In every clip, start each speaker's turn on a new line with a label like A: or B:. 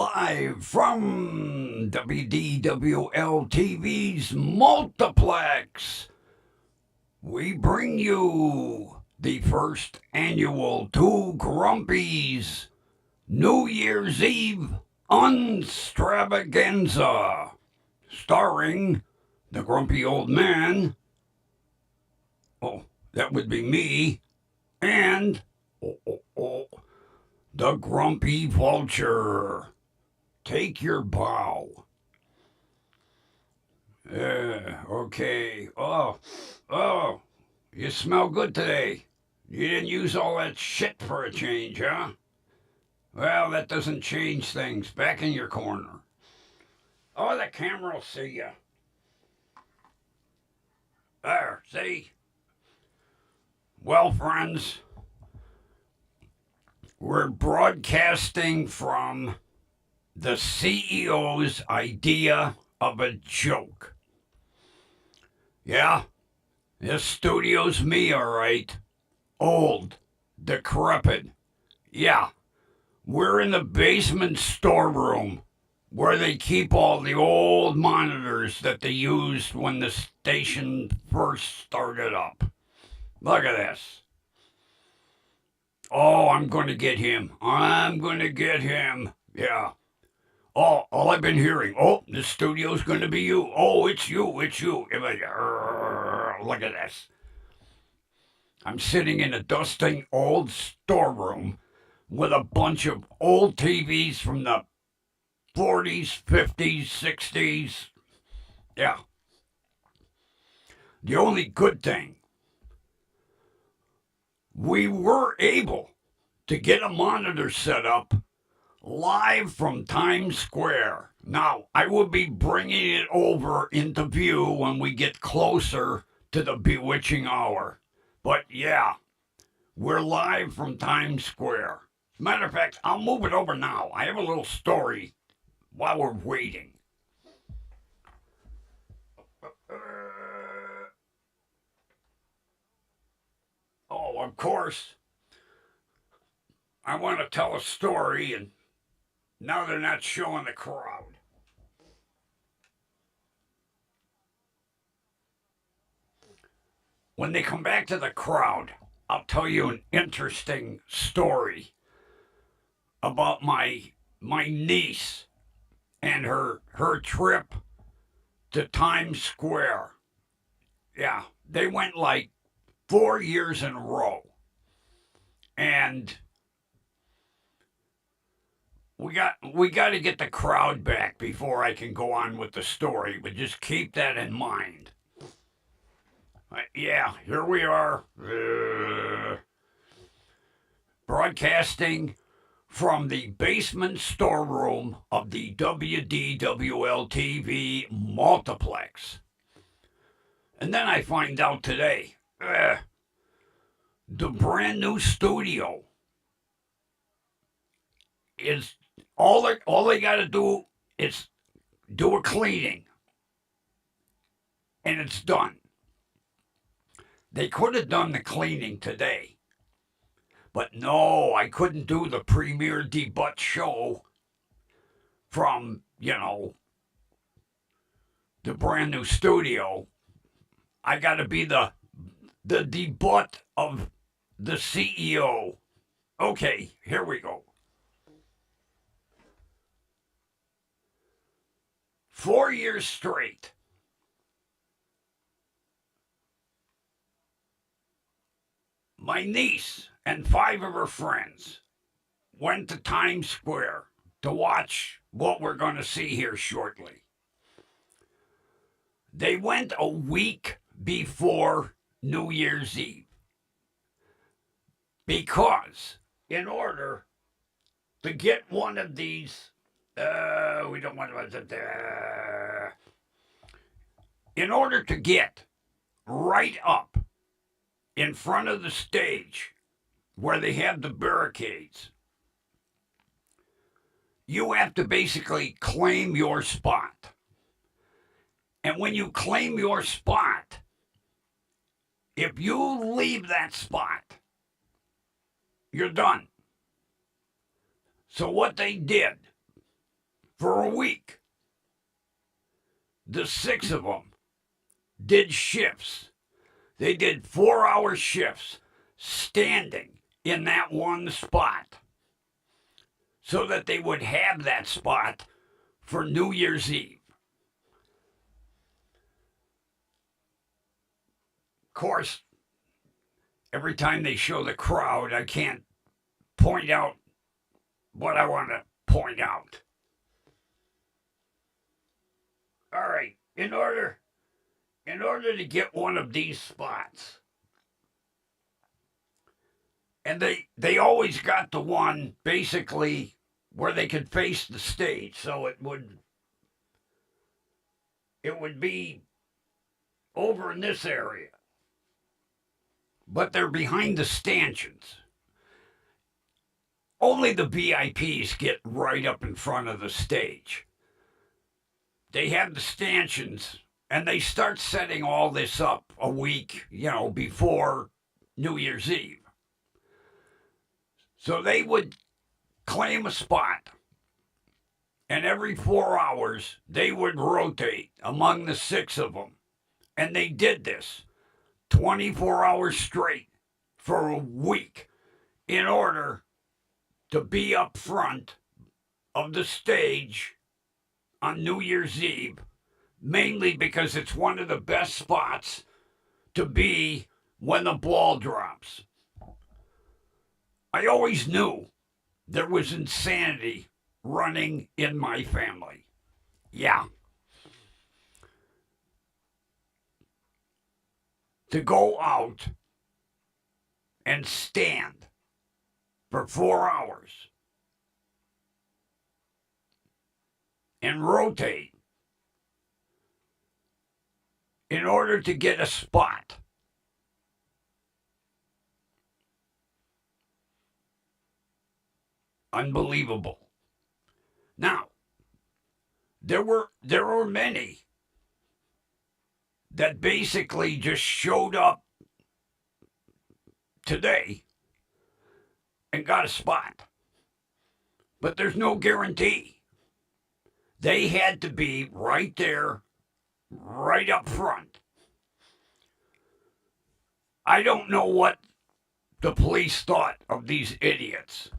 A: Live from WDWL TV's Multiplex, we bring you the first annual Two Grumpies New Year's Eve Un-Stravaganza, starring the grumpy old man, oh, that would be me, and the grumpy vulture. Take your bow. Okay. Oh, you smell good today. You didn't use all that shit for a change, huh? Well, that doesn't change things. Back in your corner. Oh, the camera will see you. There, see? Well, friends, we're broadcasting from the CEO's idea of a joke. Yeah, this studio's me, all right. Old, decrepit. Yeah, we're in the basement storeroom where they keep all the old monitors that they used when the station first started up. Look at this. Oh, I'm going to get him. Yeah. Oh, all I've been hearing. Oh, the studio's going to be you. Oh, it's you. Look at this. I'm sitting in a dusting old storeroom with a bunch of old TVs from the 40s, 50s, 60s. Yeah. The only good thing, we were able to get a monitor set up live from Times Square. Now, I will be bringing it over into view when we get closer to the bewitching hour. But yeah, we're live from Times Square. Matter of fact, I'll move it over now. I have a little story while we're waiting. Oh, of course, I want to tell a story, and now they're not showing the crowd. When they come back to the crowd, I'll tell you an interesting story about my niece and her trip to Times Square. Yeah, they went like 4 years in a row. And we got to get the crowd back before I can go on with the story, but just keep that in mind. Yeah, here we are. Broadcasting from the basement storeroom of the WDWL TV Multiplex. And then I find out today, the brand new studio is all they got to do is do a cleaning, and it's done. They could have done the cleaning today, but no, I couldn't do the premiere debut show from the brand new studio. I got to be the debut of the CEO. Okay, here we go. 4 years straight, my niece and 5 of her friends went to Times Square to watch what we're going to see here shortly. They went a week before New Year's Eve because in order to get one of these, we don't want to, in order to get right up in front of the stage where they have the barricades, you have to basically claim your spot. And when you claim your spot, if you leave that spot, you're done. So what they did for a week. The 6 of them did shifts. They did 4-hour shifts standing in that one spot so that they would have that spot for New Year's Eve. Of course, every time they show the crowd, I can't point out what I want to point out. All right, in order to get one of these spots, and they always got the one basically where they could face the stage, so it would be over in this area. But they're behind the stanchions. Only the VIPs get right up in front of the stage. They have the stanchions, and they start setting all this up a week, before New Year's Eve. So they would claim a spot, and every 4 hours, they would rotate among the 6 of them. And they did this 24 hours straight for a week in order to be up front of the stage on New Year's Eve, mainly because it's one of the best spots to be when the ball drops. I always knew there was insanity running in my family. Yeah. To go out and stand for 4 hours and rotate in order to get a spot. Unbelievable. Now, there were many that basically just showed up today and got a spot. But there's no guarantee. They had to be right there, right up front. I don't know what the police thought of these idiots,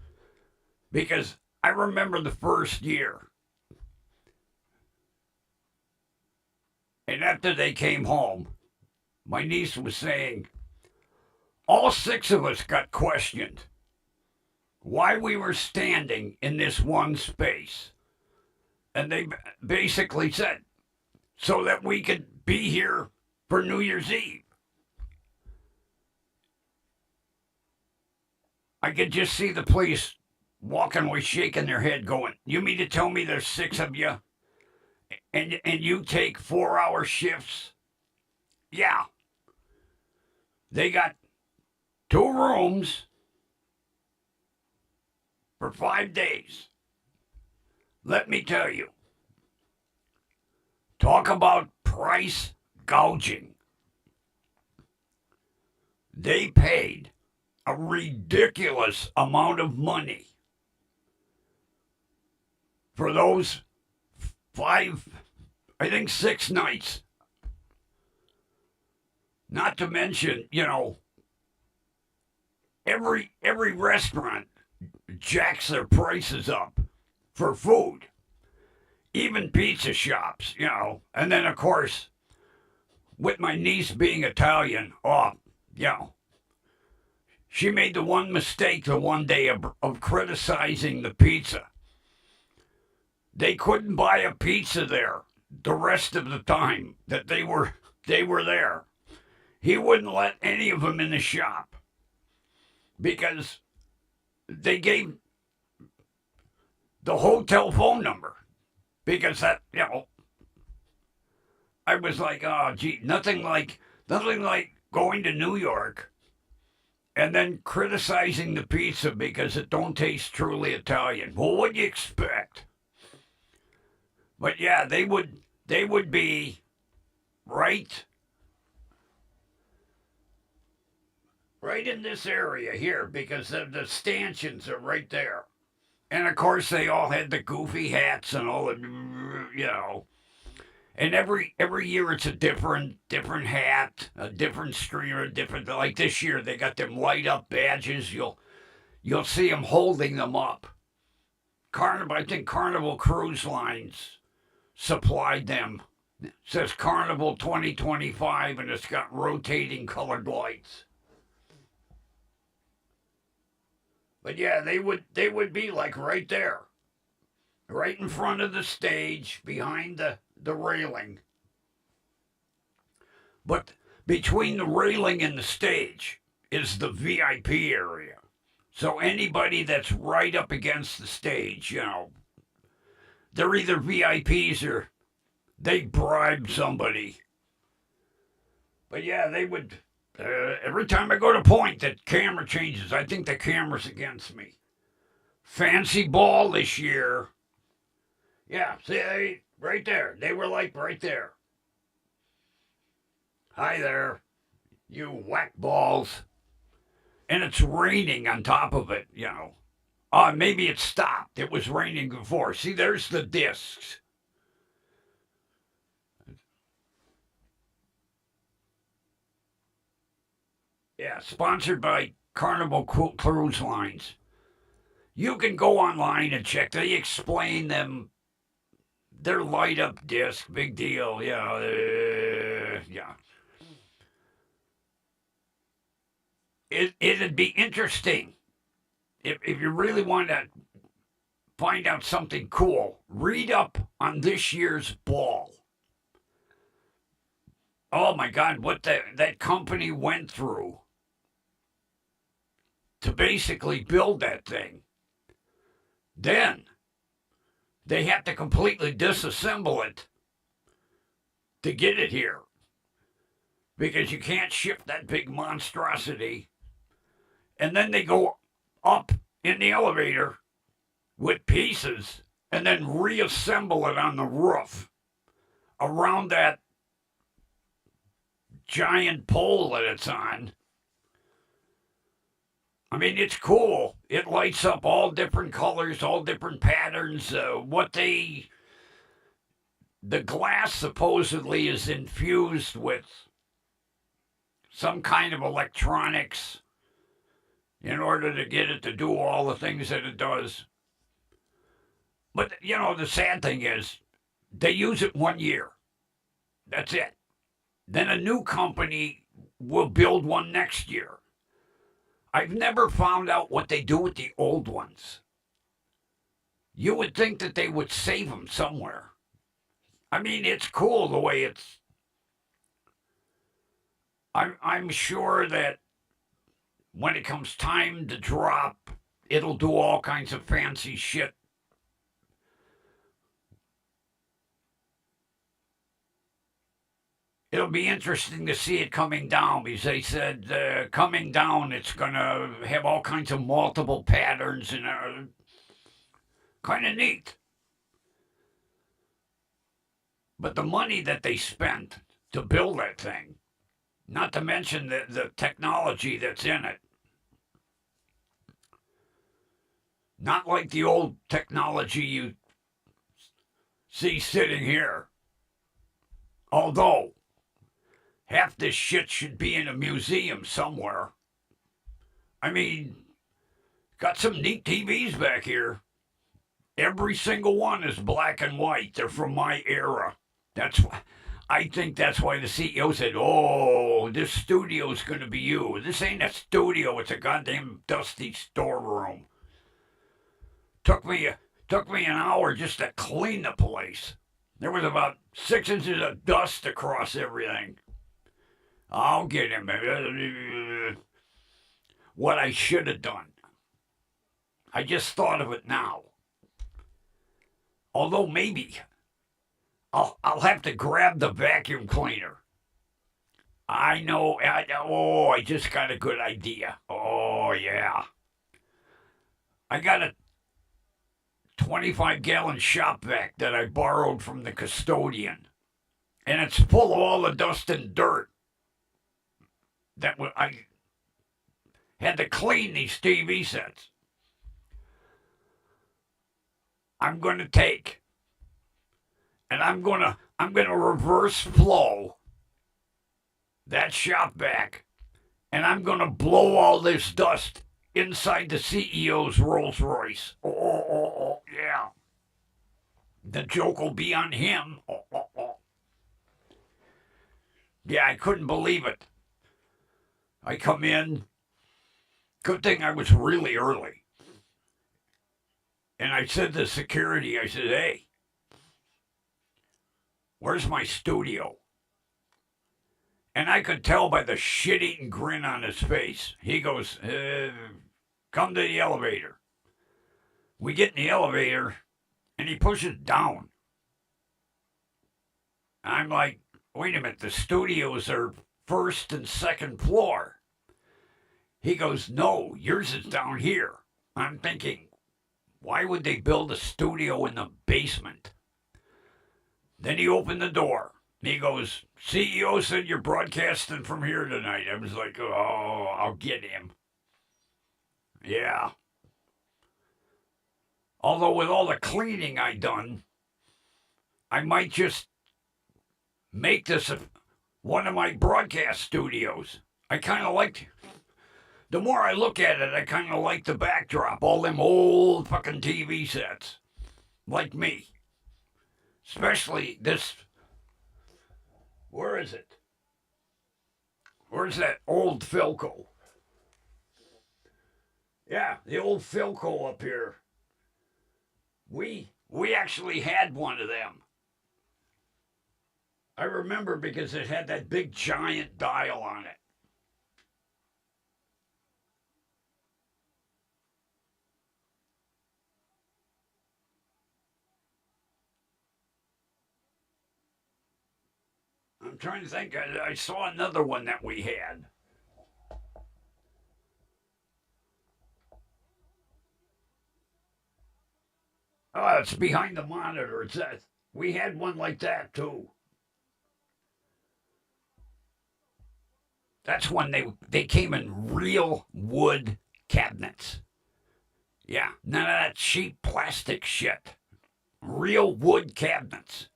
A: because I remember the first year. And after they came home, my niece was saying, all 6 of us got questioned why we were standing in this one space. And they basically said, so that we could be here for New Year's Eve. I could just see the police walking away, shaking their head, going, you mean to tell me there's 6 of you? And you take 4-hour shifts? Yeah. They got 2 rooms for 5 days. Let me tell you. Talk about price gouging. They paid a ridiculous amount of money for those 6 nights. Not to mention, every restaurant jacks their prices up for food. Even pizza shops, And then, of course, with my niece being Italian, she made the one mistake the one day of criticizing the pizza. They couldn't buy a pizza there the rest of the time that they were there. He wouldn't let any of them in the shop because they gave the hotel phone number, because that, I was like, oh, gee, nothing like going to New York and then criticizing the pizza because it don't taste truly Italian. Well, what do you expect? But yeah, they would be right in this area here, because the stanchions are right there. And of course, they all had the goofy hats and all the, And every year it's a different hat, a different streamer, different. Like this year, they got them light up badges. You'll see them holding them up. I think Carnival Cruise Lines supplied them. It says Carnival 2025, and it's got rotating colored lights. But yeah, they would be like right there, right in front of the stage, behind the railing. But between the railing and the stage is the VIP area. So anybody that's right up against the stage, they're either VIPs or they bribe somebody. But yeah, they would. Every time I go to point, that camera changes. I think the camera's against me. Fancy ball this year. Yeah, see, right there. They were like right there. Hi there, you whack balls. And it's raining on top of it, maybe it stopped. It was raining before. See, there's the discs. Yeah, sponsored by Carnival Cruise Lines. You can go online and check. They explain them. They're light up disc, big deal. Yeah. It'd be interesting if you really want to find out something cool. Read up on this year's ball. Oh my God, what that company went through to basically build that thing. Then they had to completely disassemble it to get it here. Because you can't ship that big monstrosity. And then they go up in the elevator with pieces and then reassemble it on the roof around that giant pole that it's on. I mean, it's cool. It lights up all different colors, all different patterns. The glass supposedly is infused with some kind of electronics in order to get it to do all the things that it does. But, the sad thing is they use it 1 year. That's it. Then a new company will build one next year. I've never found out what they do with the old ones. You would think that they would save them somewhere. I mean, it's cool the way it's. I'm sure that when it comes time to drop, it'll do all kinds of fancy shit. It'll be interesting to see it coming down because they said coming down it's going to have all kinds of multiple patterns and kind of neat. But the money that they spent to build that thing, not to mention the technology that's in it, not like the old technology you see sitting here. Although half this shit should be in a museum somewhere. I mean, got some neat TVs back here. Every single one is black and white. They're from my era. I think that's why the CEO said, "Oh, this studio's going to be you. This ain't a studio. It's a goddamn dusty storeroom." Took me an hour just to clean the place. There was about 6 inches of dust across everything. I'll get him. What I should have done. I just thought of it now. Although maybe I'll have to grab the vacuum cleaner. I know. I just got a good idea. Oh, yeah. I got a 25-gallon shop vac that I borrowed from the custodian. And it's full of all the dust and dirt. I had to clean these TV sets. I'm going to take, and I'm going to reverse flow that shop vac, and I'm going to blow all this dust inside the CEO's Rolls Royce. Oh, yeah. The joke will be on him. Oh. Yeah, I couldn't believe it. I come in. Good thing I was really early. And I said to security, I said, hey, where's my studio? And I could tell by the shit-eating grin on his face. He goes, come to the elevator. We get in the elevator, and he pushes down. I'm like, wait a minute, the studios are first and second floor. He goes, no, yours is down here. I'm thinking, why would they build a studio in the basement? Then he opened the door. He goes, CEO said you're broadcasting from here tonight. I was like, oh, I'll get him. Yeah. Although with all the cleaning I done, I might just make this one of my broadcast studios. I kind of like, the more I look at it, I kind of like the backdrop. All them old fucking TV sets. Like me. Especially this, where is it? Where's that old Philco? Yeah, the old Philco up here. We actually had one of them. I remember because it had that big giant dial on it. I'm trying to think. I saw another one that we had. Oh, it's behind the monitor. It's that. We had one like that too. That's when they came in real wood cabinets. Yeah, none of that cheap plastic shit. Real wood cabinets.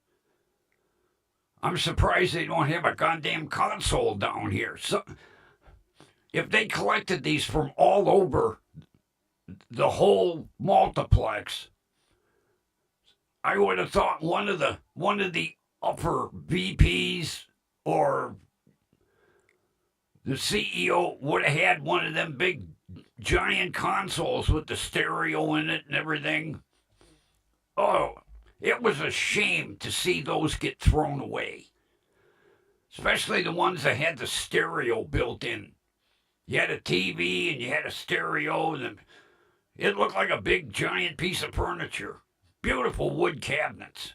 A: I'm surprised they don't have a goddamn console down here. So, if they collected these from all over the whole multiplex, I would have thought one of the upper VPs or the CEO would have had one of them big giant consoles with the stereo in it and everything. Oh, it was a shame to see those get thrown away. Especially the ones that had the stereo built in. You had a TV and you had a stereo, and it looked like a big giant piece of furniture. Beautiful wood cabinets.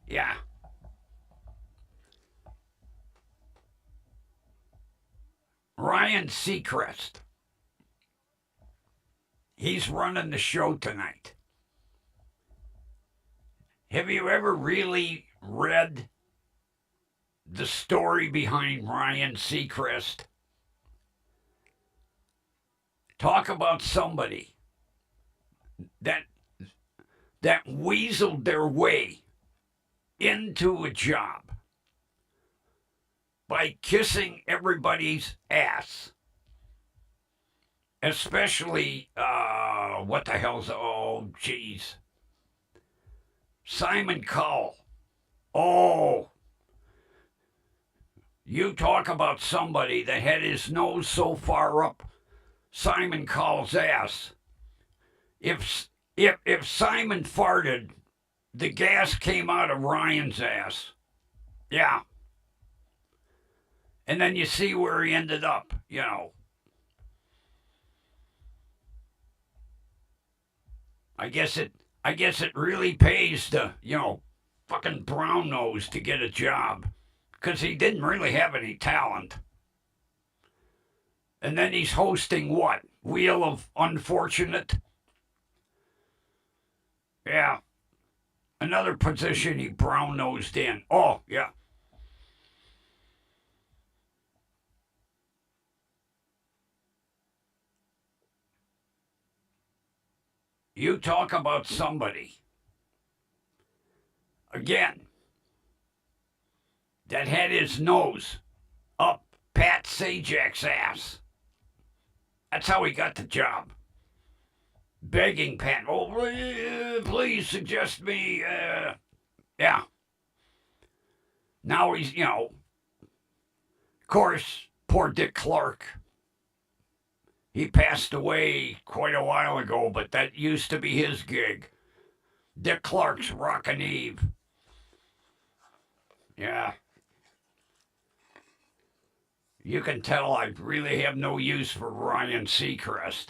A: Yeah. Ryan Seacrest. He's running the show tonight. Have you ever really read the story behind Ryan Seacrest? Talk about somebody that weaseled their way into a job by kissing everybody's ass. Especially, what the hell's, oh, jeez. Simon Cowell. Oh, you talk about somebody that had his nose so far up Simon Cowell's ass. If Simon farted, the gas came out of Ryan's ass. Yeah. And then you see where he ended up, you know. I guess it really pays to, fucking brown nose to get a job. Because he didn't really have any talent. And then he's hosting what? Wheel of Unfortunate? Yeah. Another position he brown nosed in. Oh, yeah. you talk about somebody, again, that had his nose up Pat Sajak's ass. That's how he got the job. Begging Pat, oh, please suggest me, yeah. Now he's, of course, poor Dick Clark. He passed away quite a while ago, but that used to be his gig. Dick Clark's Rockin' Eve. Yeah. You can tell I really have no use for Ryan Seacrest.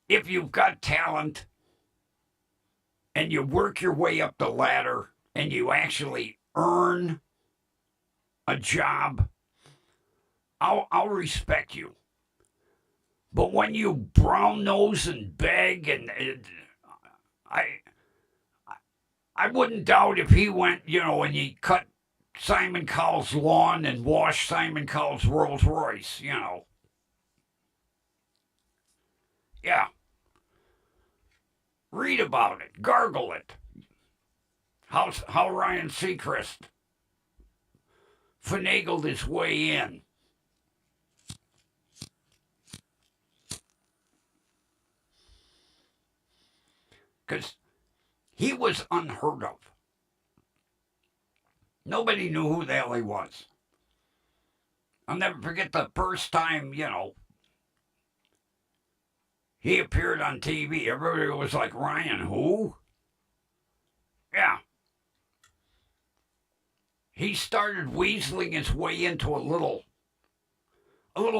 A: If you've got talent and you work your way up the ladder and you actually earn a job, I'll respect you. But when you brown nose and beg, and I wouldn't doubt if he went, and he cut Simon Cowell's lawn and washed Simon Cowell's Rolls Royce, Yeah. Read about it. Gargle it. How Ryan Seacrest finagled his way in. Because he was unheard of. Nobody knew who the hell he was. I'll never forget the first time, he appeared on TV. Everybody was like, Ryan, who? Yeah. He started weaseling his way into a little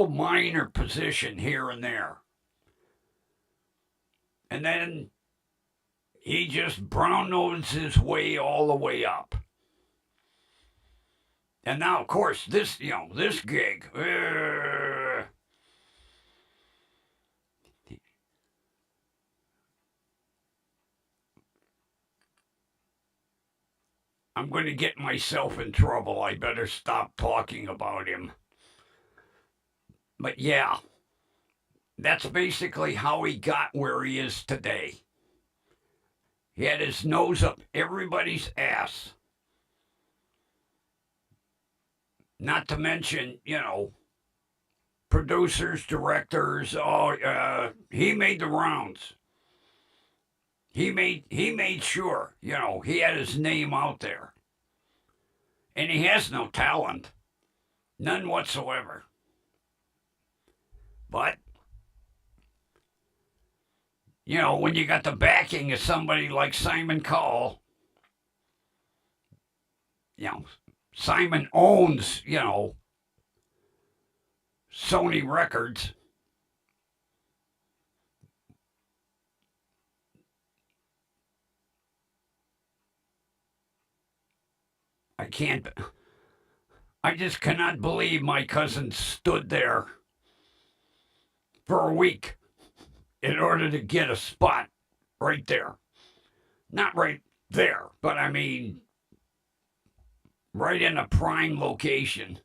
A: minor position here and there. And then he just brown-nosed his way all the way up. And now, of course, this gig, I'm going to get myself in trouble. I better stop talking about him. But yeah, that's basically how he got where he is today. He had his nose up everybody's ass. Not to mention, producers, directors. He made the rounds. He made sure, he had his name out there. And he has no talent. None whatsoever. But, when you got the backing of somebody like Simon Cowell, Simon owns, Sony Records. I just cannot believe my cousin stood there for a week in order to get a spot right there. Not right there, but I mean, right in a prime location.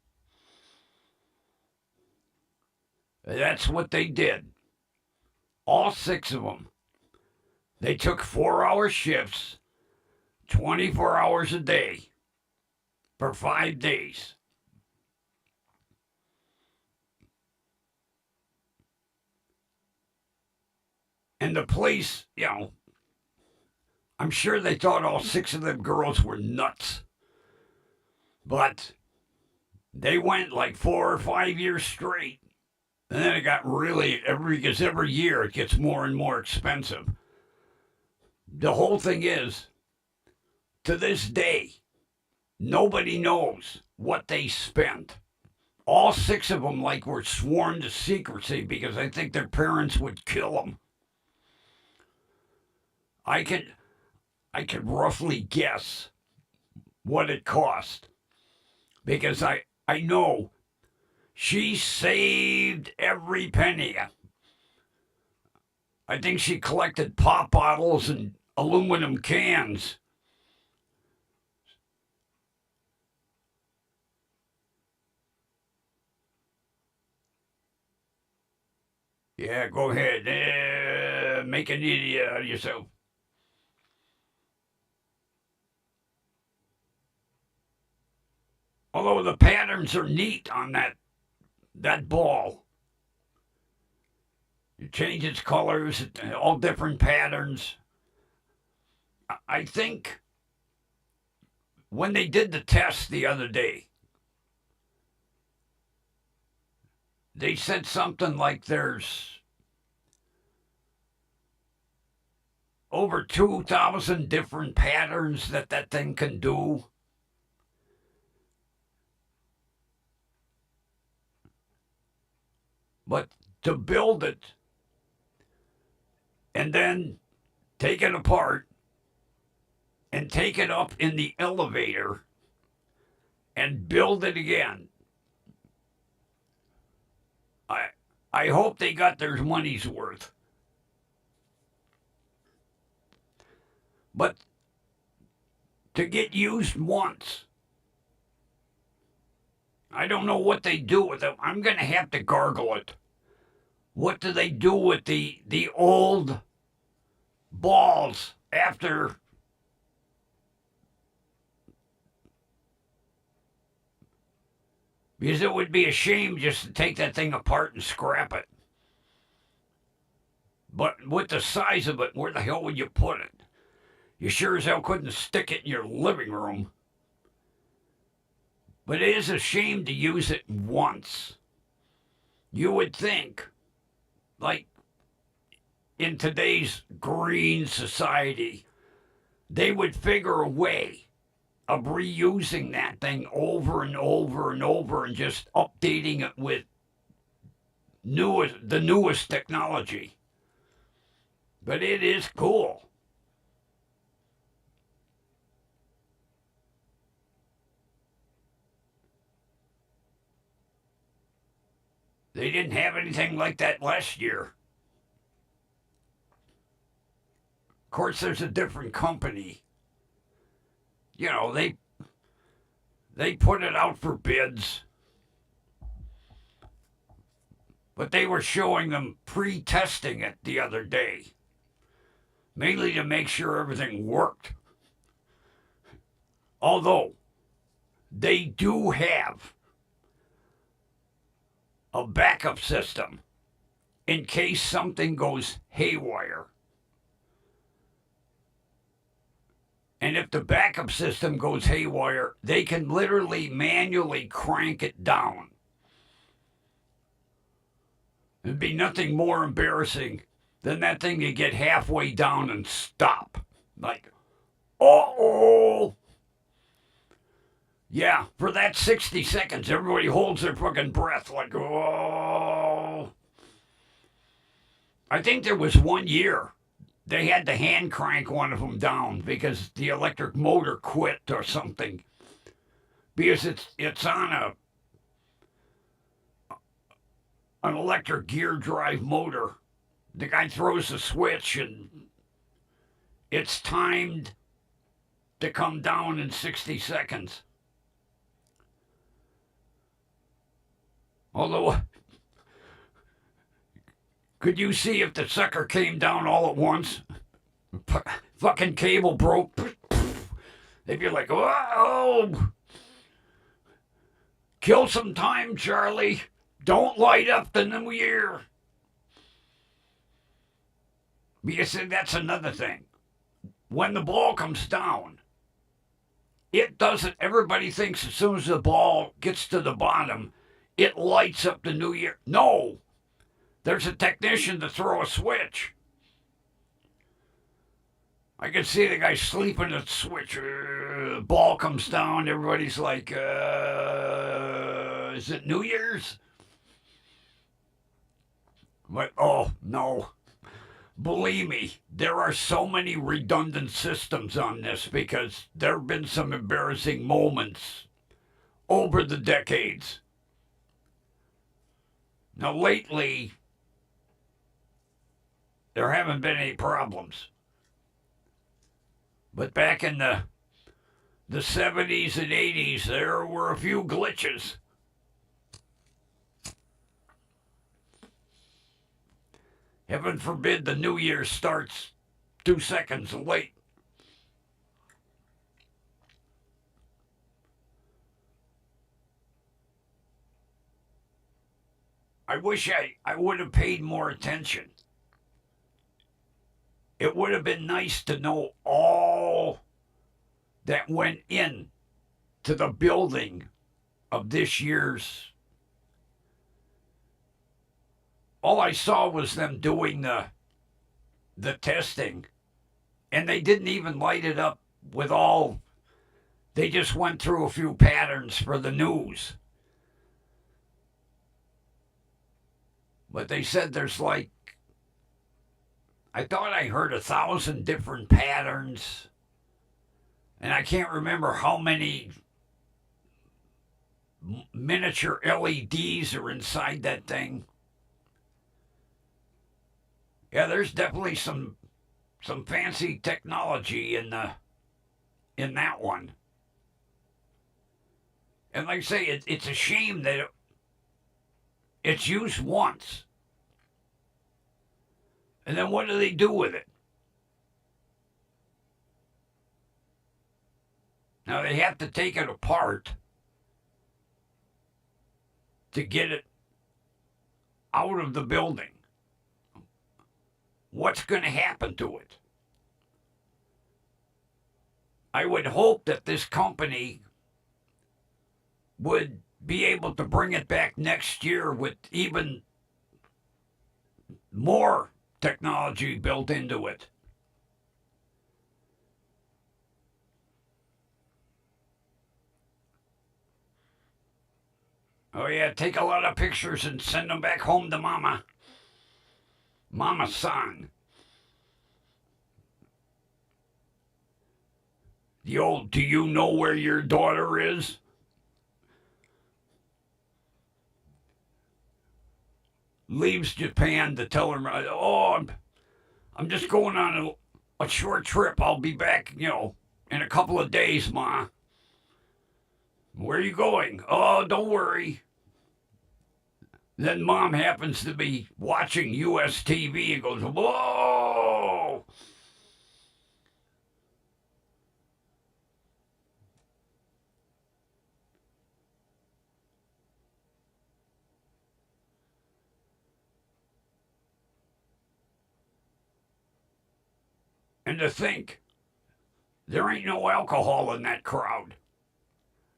A: That's what they did. All 6 of them. They took 4-hour shifts, 24 hours a day, for 5 days. And the police, I'm sure they thought all 6 of them girls were nuts. But they went like 4 or 5 years straight. And then it got really, because every year it gets more and more expensive. The whole thing is, to this day, nobody knows what they spent. All 6 of them were sworn to secrecy because I think their parents would kill them. I could roughly guess what it cost because I know she saved every penny. I think she collected pop bottles and aluminum cans. Yeah, go ahead. Make an idiot out of yourself. Although the patterns are neat on that ball. It changes colors, all different patterns. I think when they did the test the other day, they said something like there's over 2,000 different patterns that thing can do. But to build it and then take it apart and take it up in the elevator and build it again, I I hope they got their money's worth. But to get used once, I don't know what they do with it. I'm going to have to gargle it. What do they do with the old balls after? Because it would be a shame just to take that thing apart and scrap it. But with the size of it, where the hell would you put it? You sure as hell couldn't stick it in your living room. But it is a shame to use it once. You would think, like in today's green society, they would figure a way of reusing that thing over and over and over and just updating it with the newest technology. But it is cool. They didn't have anything like that last year. Of course, there's a different company. You know, they put it out for bids, but they were showing them pre-testing it the other day, mainly to make sure everything worked. Although they do have a backup system in case something goes haywire. And if the backup system goes haywire, they can literally manually crank it down. It'd be nothing more embarrassing than that thing you get halfway down and stop. Like, oh. Yeah, for that 60 seconds, everybody holds their fucking breath like, oh. I think there was 1 year they had to hand crank one of them down because the electric motor quit or something. Because it's on an electric gear drive motor. The guy throws the switch and it's timed to come down in 60 seconds. Although, could you see if the sucker came down all at once? Fucking cable broke. They'd be like, oh, kill some time, Charlie. Don't light up the new year. Because that's another thing. When the ball comes down, it doesn't, everybody thinks as soon as the ball gets to the bottom, it lights up the new year. No, there's a technician to throw a switch. I can see the guy sleeping at the switch. The ball comes down. Everybody's like, is it New Year's? But, oh, no. Believe me, there are so many redundant systems on this because there have been some embarrassing moments over the decades. Now, lately, there haven't been any problems. But back in the 70s and 80s, there were a few glitches. Heaven forbid the New Year starts 2 seconds late. I wish I would have paid more attention. It would have been nice to know all that went in to the building of this year's. All I saw was them doing the testing, and they didn't even light it up with all. They just went through a few patterns for the news. But they said there's like, I thought I heard 1,000 different patterns, and I can't remember how many miniature LEDs are inside that thing. Yeah, there's definitely some fancy technology in that one. And like I say, it's a shame that it's used once. And then what do they do with it? Now they have to take it apart to get it out of the building. What's going to happen to it? I would hope that this company would be able to bring it back next year with even more technology built into it. Oh, yeah, take a lot of pictures and send them back home to Mama. Mama-san. The old, do you know where your daughter is? Leaves Japan to tell her, oh, I'm just going on a short trip. I'll be back, in a couple of days, Ma. Where are you going? Oh, don't worry. Then Mom happens to be watching US TV and goes, whoa! And to think, there ain't no alcohol in that crowd.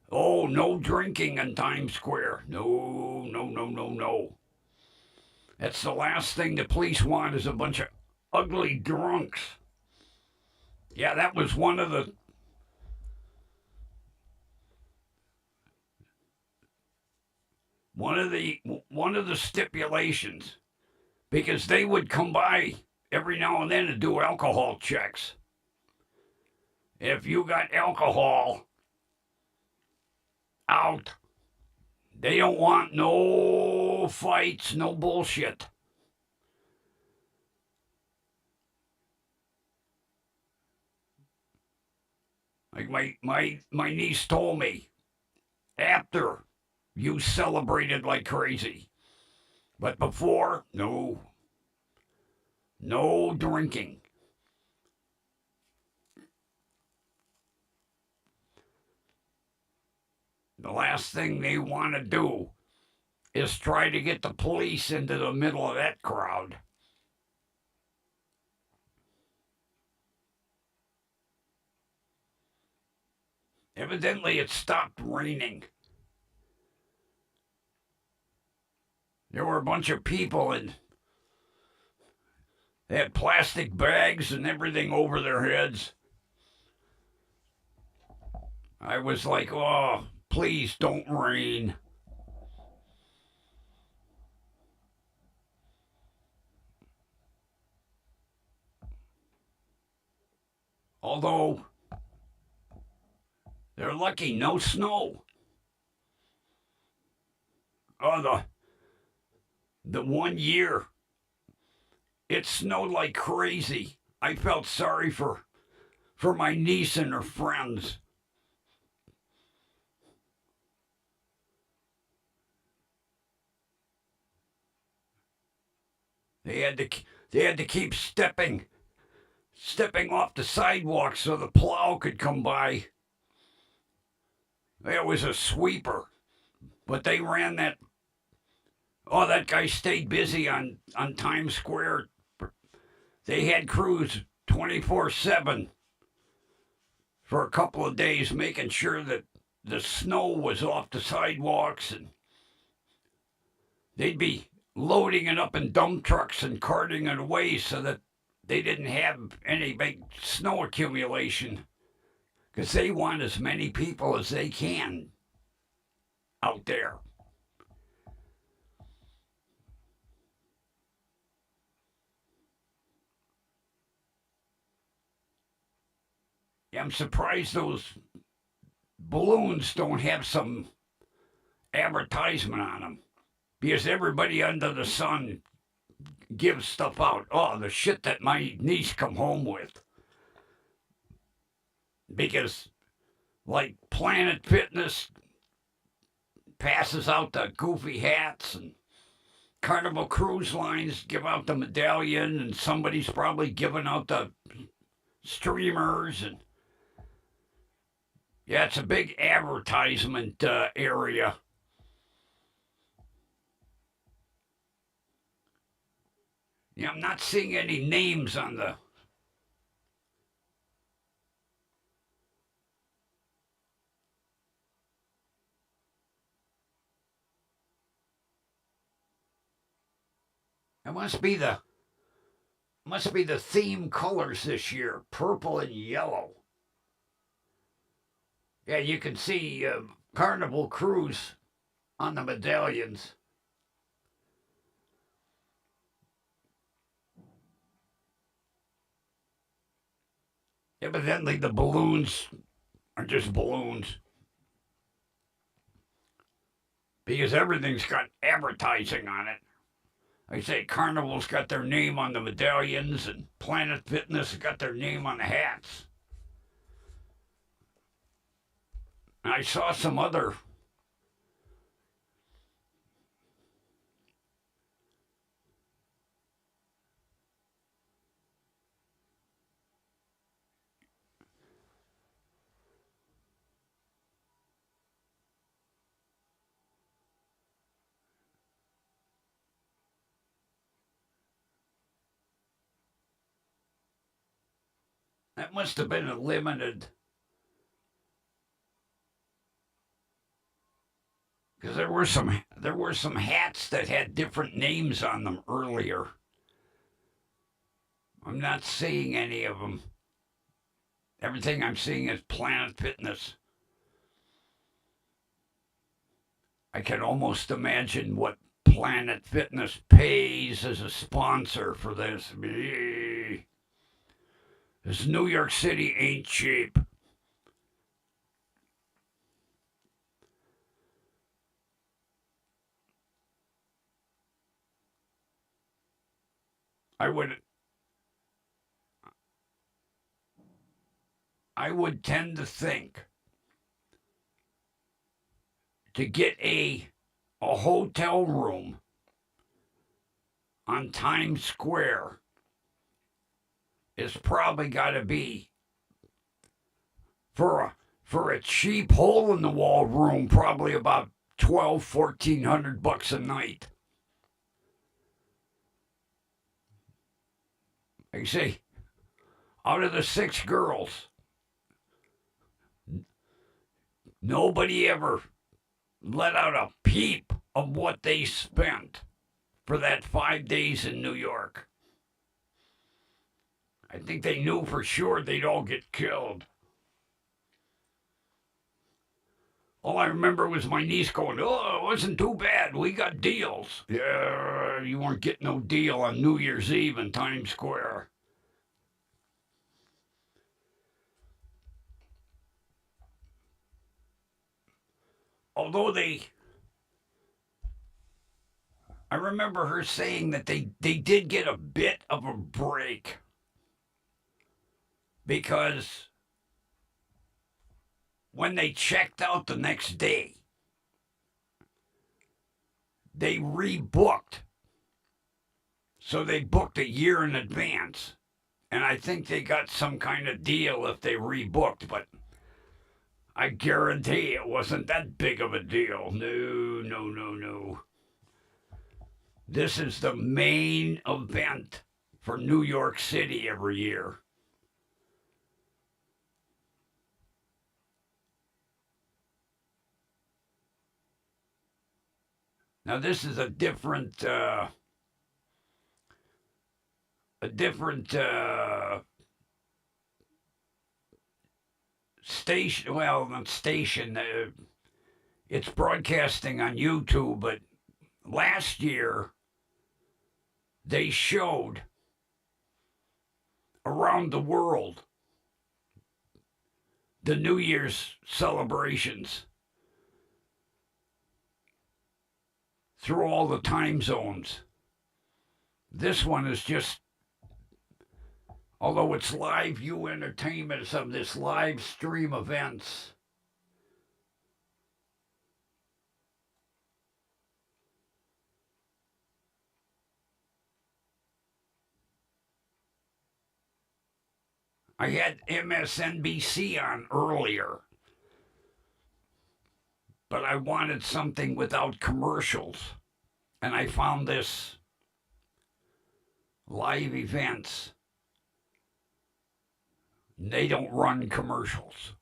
A: Oh, no drinking in Times Square. No, no, no, no, no. That's the last thing the police want is a bunch of ugly drunks. Yeah, that was one of the stipulations, because they would come by every now and then to do alcohol checks. If you got alcohol out, they don't want no fights, no bullshit. Like my niece told me, after you celebrated like crazy. But before, no. No drinking. The last thing they want to do is try to get the police into the middle of that crowd. Evidently, it stopped raining. There were a bunch of people and they had plastic bags and everything over their heads. I was like, oh, please don't rain. Although, they're lucky, no snow. Oh, the 1 year, it snowed like crazy. I felt sorry for my niece and her friends. They They had to keep stepping off the sidewalk so the plow could come by. It was a sweeper, but they ran that. Oh, that guy stayed busy on Times Square. They had crews 24/7 for a couple of days, making sure that the snow was off the sidewalks, and they'd be loading it up in dump trucks and carting it away so that they didn't have any big snow accumulation, because they want as many people as they can out there. Yeah, I'm surprised those balloons don't have some advertisement on them, because everybody under the sun gives stuff out. Oh, the shit that my niece come home with. Because, like, Planet Fitness passes out the goofy hats, and Carnival Cruise Lines give out the medallion, and somebody's probably giving out the streamers, and yeah, it's a big advertisement area. Yeah, I'm not seeing any names on the. It must be the theme colors this year, purple and yellow. Yeah, you can see Carnival Cruise on the medallions. Evidently, the balloons are just balloons, because everything's got advertising on it. I say Carnival's got their name on the medallions, and Planet Fitness has got their name on the hats. And I saw some other. That must have been a limited. Because there were some hats that had different names on them earlier. I'm not seeing any of them. Everything I'm seeing is Planet Fitness. I can almost imagine what Planet Fitness pays as a sponsor for this. This New York City ain't cheap. I would tend to think to get a hotel room on Times Square is probably got to be for a cheap hole in the wall room, probably about $1,200-1,400 a night. Like I say, out of the 6 girls, nobody ever let out a peep of what they spent for that 5 days in New York. I think they knew for sure they'd all get killed. All I remember was my niece going, "Oh, it wasn't too bad. We got deals." Yeah, you weren't getting no deal on New Year's Eve in Times Square. Although I remember her saying that they did get a bit of a break, because when they checked out the next day, they rebooked So they booked a year in advance. And I think they got some kind of deal if they rebooked, but I guarantee it wasn't that big of a deal. No, no, no, no. This is the main event for New York City every year. Now this is a different station. Well, not station. It's broadcasting on YouTube, but last year they showed around the world the New Year's celebrations through all the time zones. This one is just, although it's live U entertainment of this live stream events. I had MSNBC on earlier, but I wanted something without commercials. And I found this live events. They don't run commercials.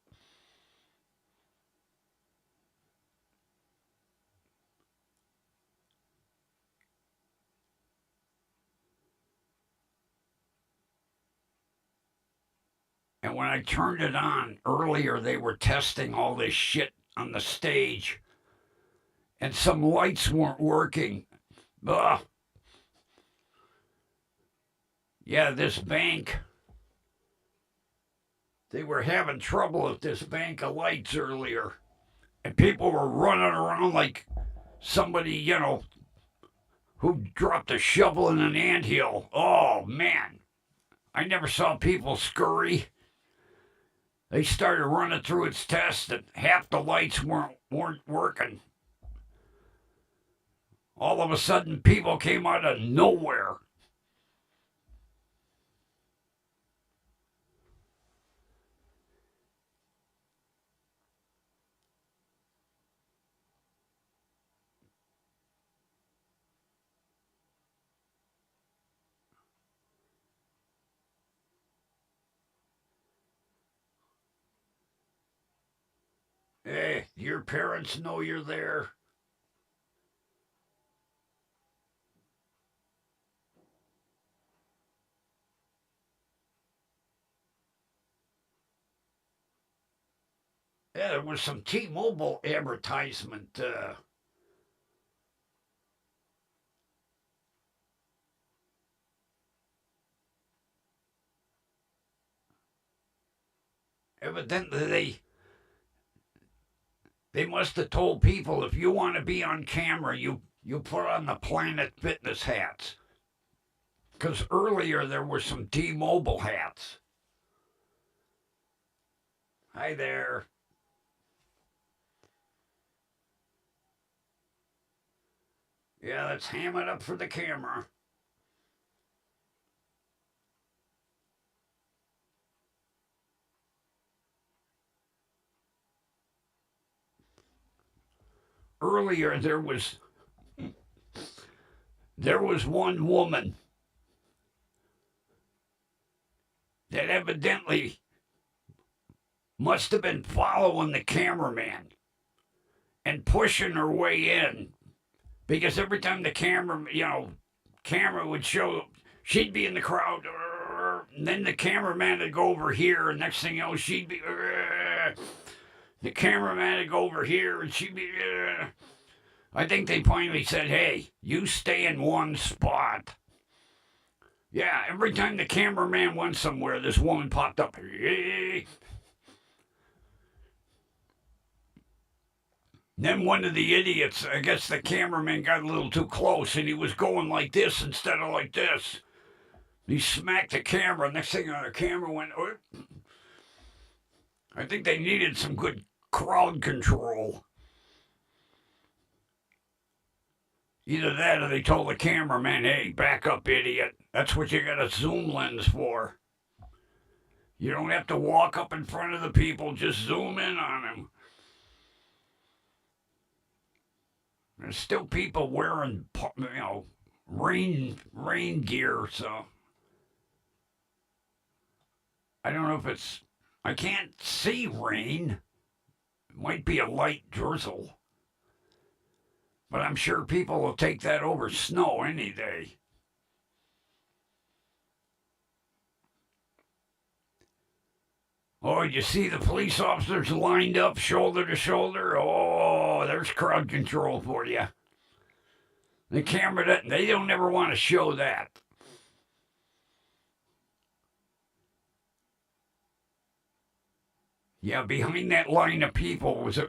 A: And when I turned it on earlier, they were testing all this shit on the stage, and some lights weren't working. Ugh. Yeah, this bank. They were having trouble at this bank of lights earlier, and people were running around like somebody, who dropped a shovel in an anthill. Oh, man. I never saw people scurry. They started running through its test, and half the lights weren't working. All of a sudden, people came out of nowhere. Hey, your parents know you're there. Yeah, there was some T-Mobile advertisement. Evidently, they must have told people if you want to be on camera, you put on the Planet Fitness hats. Because earlier there were some T-Mobile hats. Hi there. Yeah, let's ham it up for the camera. Earlier there was one woman that evidently must have been following the cameraman and pushing her way in, because every time the camera would show, she'd be in the crowd, and then the cameraman would go over here, and next thing you know, she'd be, the cameraman would go over here, and she'd be, I think they finally said, hey, you stay in one spot. Yeah, every time the cameraman went somewhere, this woman popped up. Then one of the idiots, I guess the cameraman got a little too close, and he was going like this instead of like this. He smacked the camera. Next thing you know, the camera went. Oh. I think they needed some good crowd control. Either that or they told the cameraman, hey, back up, idiot. That's what you got a zoom lens for. You don't have to walk up in front of the people, just zoom in on them. There's still people wearing, rain gear, so I don't know if it's. I can't see rain. It might be a light drizzle. But I'm sure people will take that over snow any day. Oh, you see the police officers lined up shoulder to shoulder? Oh, there's crowd control for you. The camera, they don't ever want to show that. Yeah, behind that line of people was a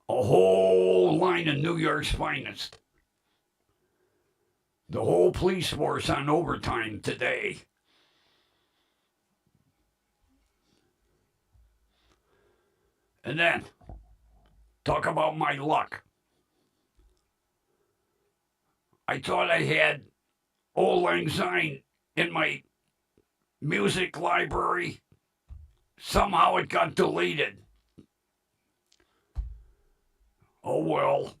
A: whole line of New York's finest. The whole police force on overtime today. And then, talk about my luck. I thought I had Old Lang Syne in my music library. Somehow it got deleted. Oh well.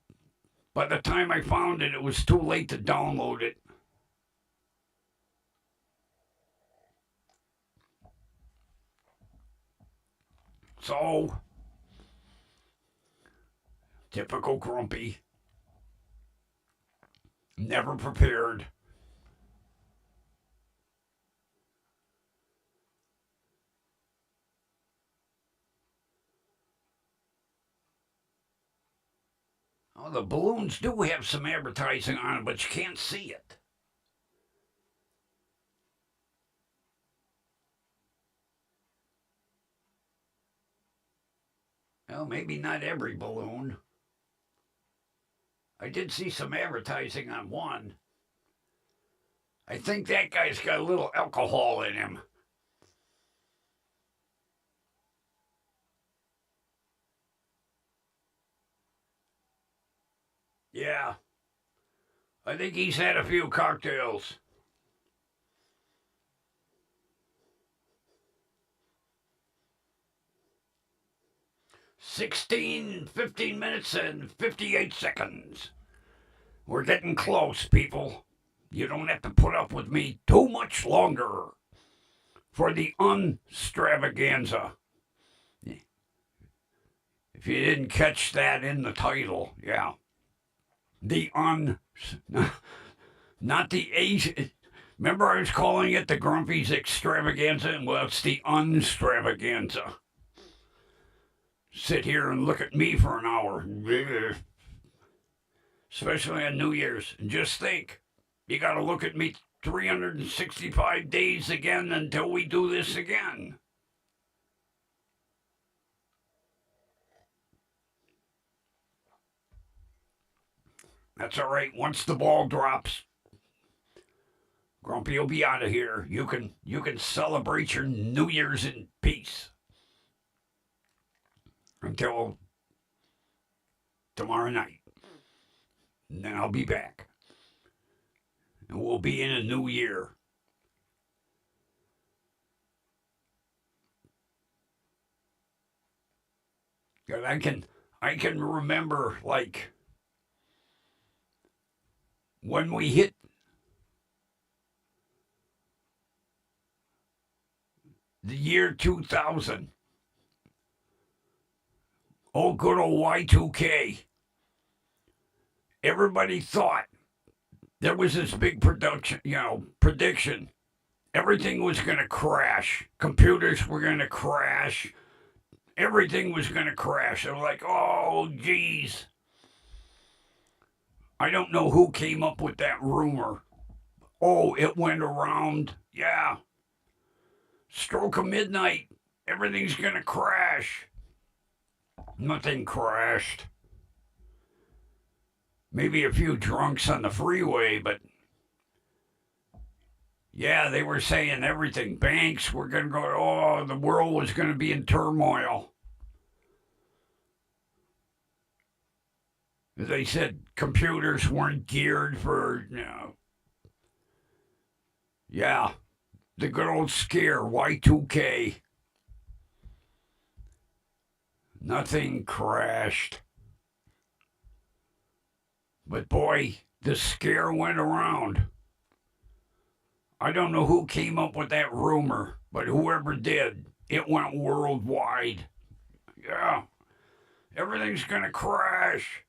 A: By the time I found it, it was too late to download it. So, typical grumpy. Never prepared. Oh, the balloons do have some advertising on them, but you can't see it. Well, maybe not every balloon. I did see some advertising on one. I think that guy's got a little alcohol in him. Yeah. I think he's had a few cocktails. $15 minutes and 58 seconds. We're getting close, people. You don't have to put up with me too much longer for the UN-Stravaganza. If you didn't catch that in the title, yeah. The not the Asian. Remember I was calling it the Grumpy's Extravaganza? Well, it's the UN-Stravaganza. Sit here and look at me for an hour. Especially on New Year's. And just think, you got to look at me 365 days again until we do this again. That's all right. Once the ball drops, Grumpy will be out of here. You can celebrate your New Year's in peace until tomorrow night. And then I'll be back. And we'll be in a new year. And I can remember like when we hit the year 2000. Oh, good old Y2K. Everybody thought there was this big prediction. Everything was going to crash. Computers were going to crash. Everything was going to crash. They were like, oh, geez. I don't know who came up with that rumor. Oh, it went around. Yeah. Stroke of midnight. Everything's going to crash. Nothing crashed. Maybe a few drunks on the freeway, but yeah, they were saying everything. Banks were going to go, oh, the world was going to be in turmoil. They said computers weren't geared for, yeah, the good old scare, Y2K. Nothing crashed. But boy, the scare went around. I don't know who came up with that rumor, but whoever did, it went worldwide. Yeah, everything's gonna crash.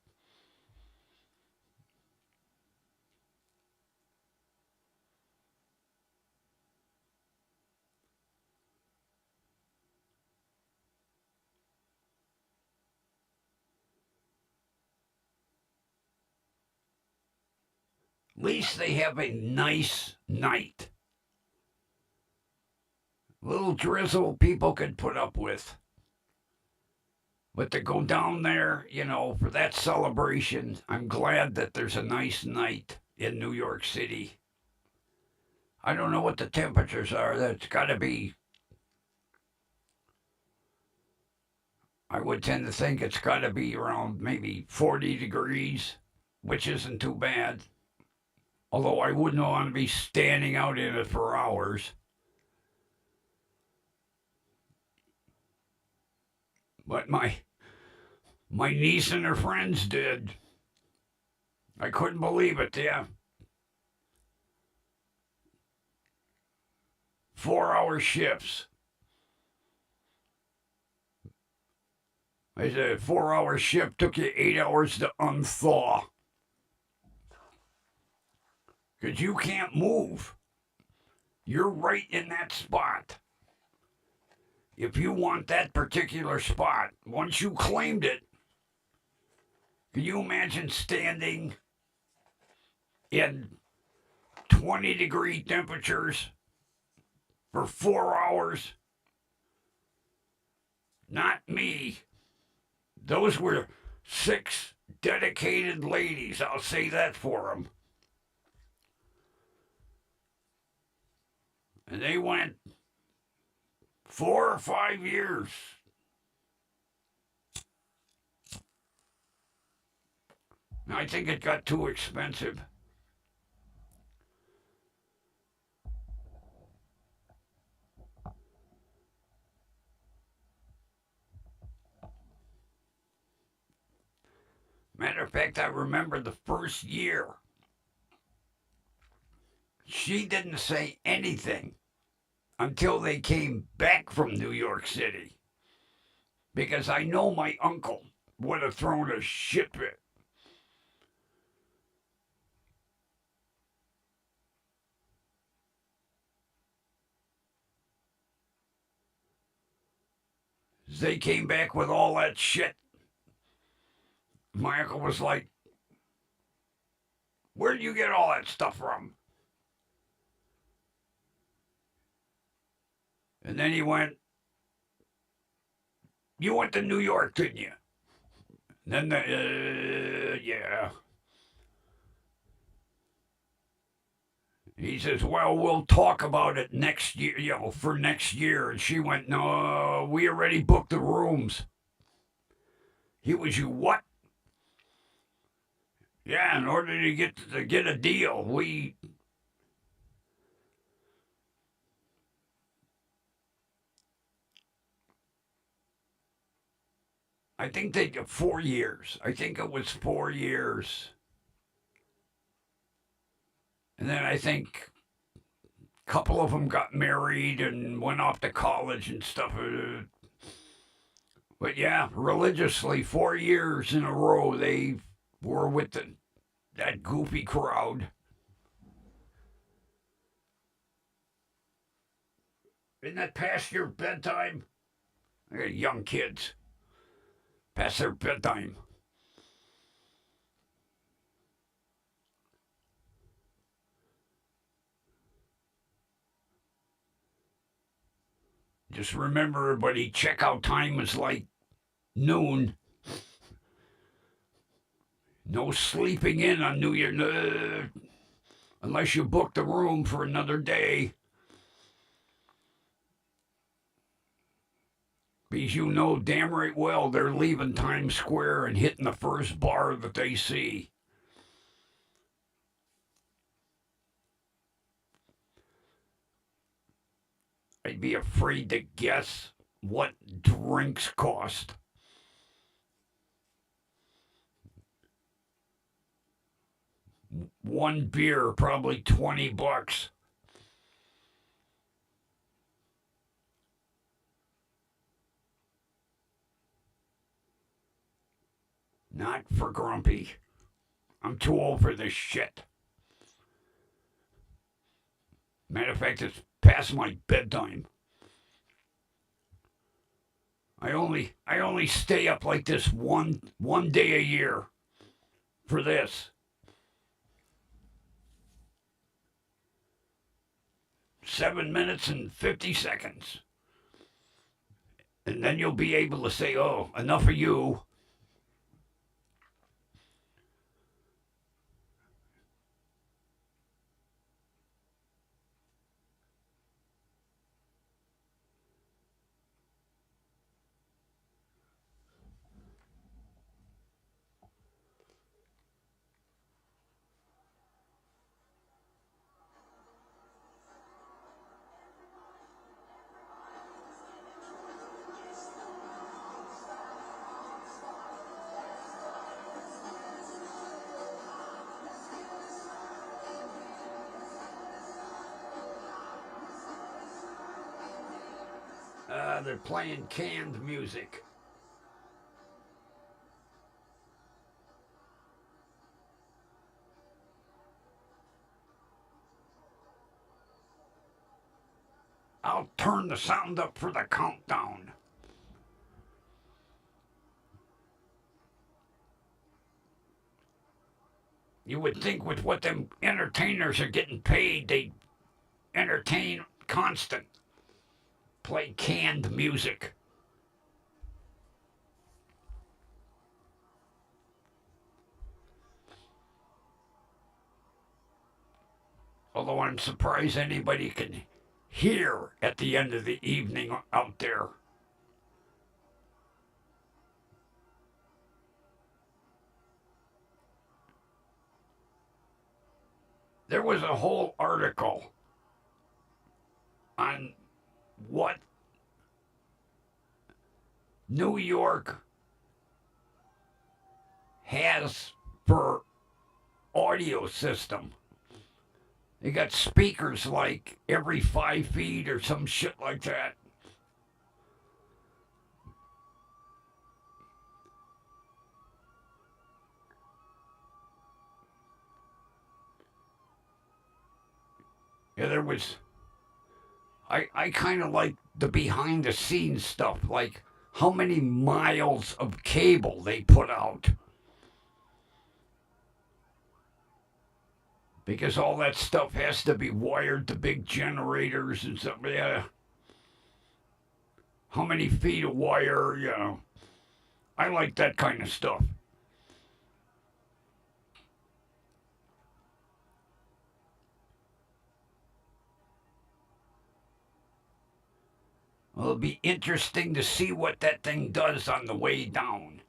A: At least they have a nice night. Little drizzle people could put up with. But to go down there, for that celebration, I'm glad that there's a nice night in New York City. I don't know what the temperatures are. That's got to be, I would tend to think it's got to be around maybe 40 degrees, which isn't too bad. Although I wouldn't want to be standing out in it for hours. But my niece and her friends did. I couldn't believe it, yeah. 4-hour shifts. I said a 4-hour shift took you 8 hours to unthaw. Because you can't move. You're right in that spot. If you want that particular spot, once you claimed it, can you imagine standing in 20-degree temperatures for 4 hours? Not me. Those were 6 dedicated ladies, I'll say that for them. And they went 4 or 5 years. I think it got too expensive. Matter of fact, I remember the first year. She didn't say anything until they came back from New York City. Because I know my uncle would have thrown a shit fit. They came back with all that shit. My uncle was like, "Where'd you get all that stuff from?" And then he went, "You went to New York, didn't you?" And then, yeah. He says, "Well, we'll talk about it next year, for next year." And she went, "No, we already booked the rooms." He was, "You what?" "Yeah, in order to get a deal, I think they 4 years. I think it was 4 years. And then I think a couple of them got married and went off to college and stuff. But yeah, religiously, 4 years in a row, they were with that goofy crowd. Isn't that past your bedtime? I got young kids. Past their bedtime. Just remember, everybody, checkout time is like noon. No sleeping in on New Year, unless you book the room for another day. Because you know damn right well they're leaving Times Square and hitting the first bar that they see. I'd be afraid to guess what drinks cost. One beer, probably $20. Not for Grumpy. I'm too old for this shit. Matter of fact, it's past my bedtime. I only stay up like this one day a year for this. 7 minutes and 50 seconds. And then you'll be able to say, oh, enough of you. They're playing canned music. I'll turn the sound up for the countdown. You would think with what them entertainers are getting paid, they'd entertain constant. Play canned music. Although I'm surprised anybody can hear at the end of the evening out there. There was a whole article on what New York has for audio system. They got speakers like every 5 feet or some shit like that. Yeah, there was. I kind of like the behind the scenes stuff, like how many miles of cable they put out. Because all that stuff has to be wired to big generators and stuff. Yeah. How many feet of wire, you know. I like that kind of stuff. Well, it'll be interesting to see what that thing does on the way down.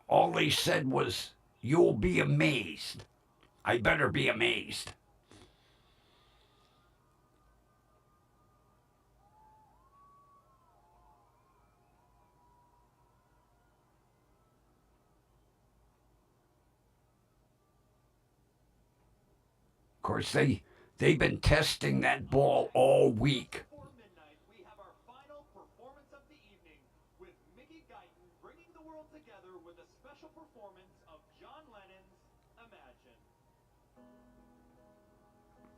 A: All they said was, you'll be amazed. I better be amazed. Of course, they've been testing that ball all week.
B: Before midnight, we have our final performance of the evening with Mickey Guyton bringing the world together with a special performance of John Lennon's Imagine.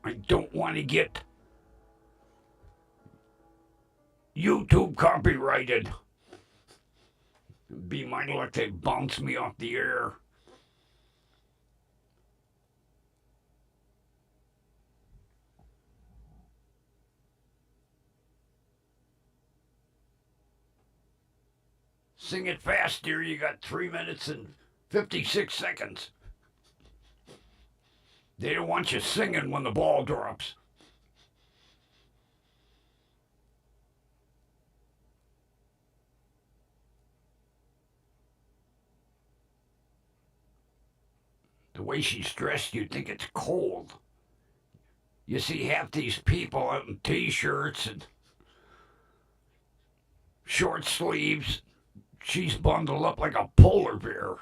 A: I don't want to get YouTube copyrighted. Be my luck they bounce me off the air. Sing it fast, dear. You got 3 minutes and 56 seconds. They don't want you singing when the ball drops. The way she's dressed, you'd think it's cold. You see half these people out in t-shirts and short sleeves. She's bundled up like a polar bear.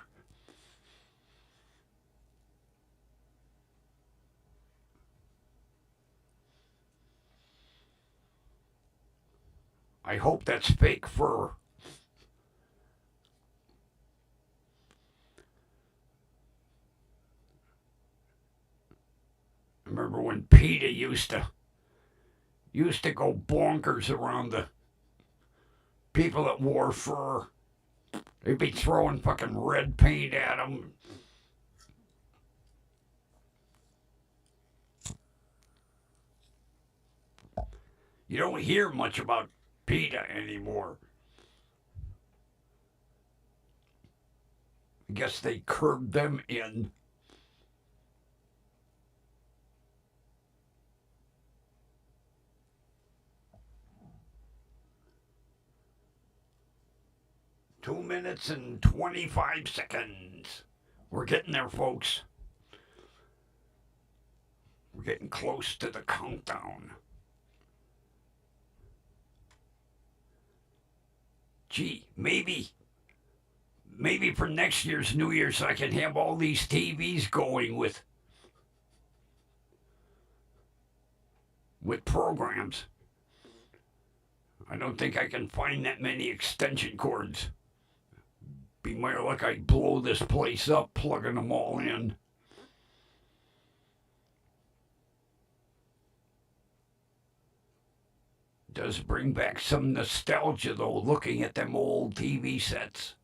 A: I hope that's fake fur. I remember when PETA used to go bonkers around the people that wore fur. They'd be throwing fucking red paint at them. You don't hear much about PETA anymore. I guess they curbed them in. Two minutes and 25 seconds. We're getting there, folks. We're getting close to the countdown. Gee, maybe for next year's New Year's I can have all these TVs going with programs. I don't think I can find that many extension cords. Be more like I blow this place up, plugging them all in. Does bring back some nostalgia, though, looking at them old TV sets.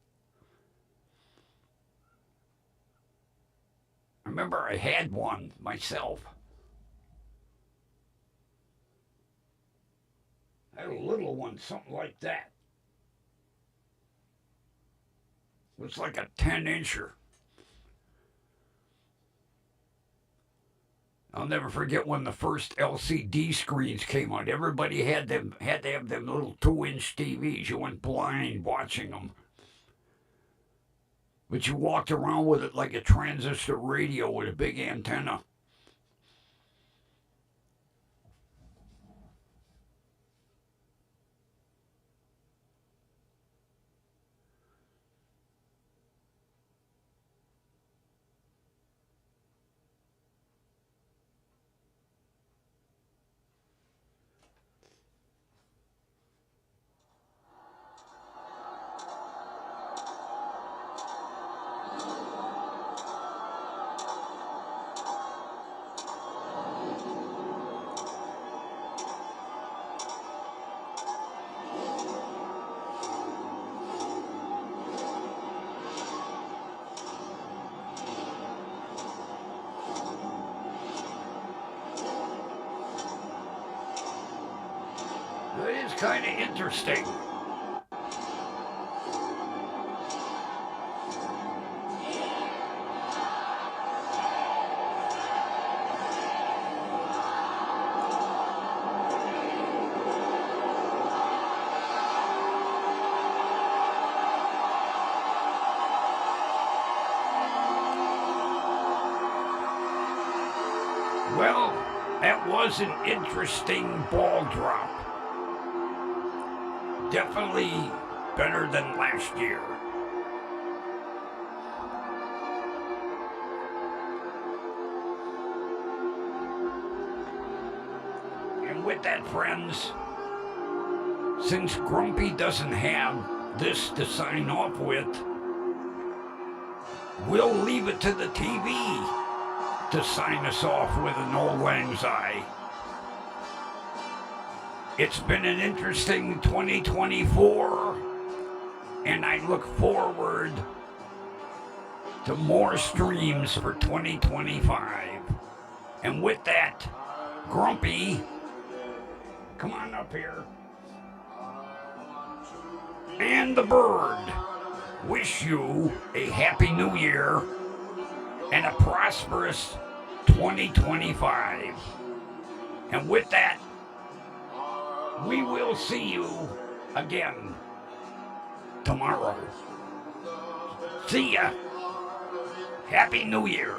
A: I remember I had one myself. I had a little one, something like that. It was like a 10-incher. I'll never forget when the first LCD screens came out. Everybody had to have them little 2-inch TVs. You went blind watching them. But you walked around with it like a transistor radio with a big antenna. It is kind of interesting. Well, that was an interesting ball drop. Definitely better than last year. And with that, friends, since Grumpy doesn't have this to sign off with, we'll leave it to the TV to sign us off with an old lang syne. It's been an interesting 2024, and I look forward to more streams for 2025. And with that, Grumpy, come on up here, and the bird wish you a happy new year and a prosperous 2025. And with that, we will see you again tomorrow. See ya. Happy New Year.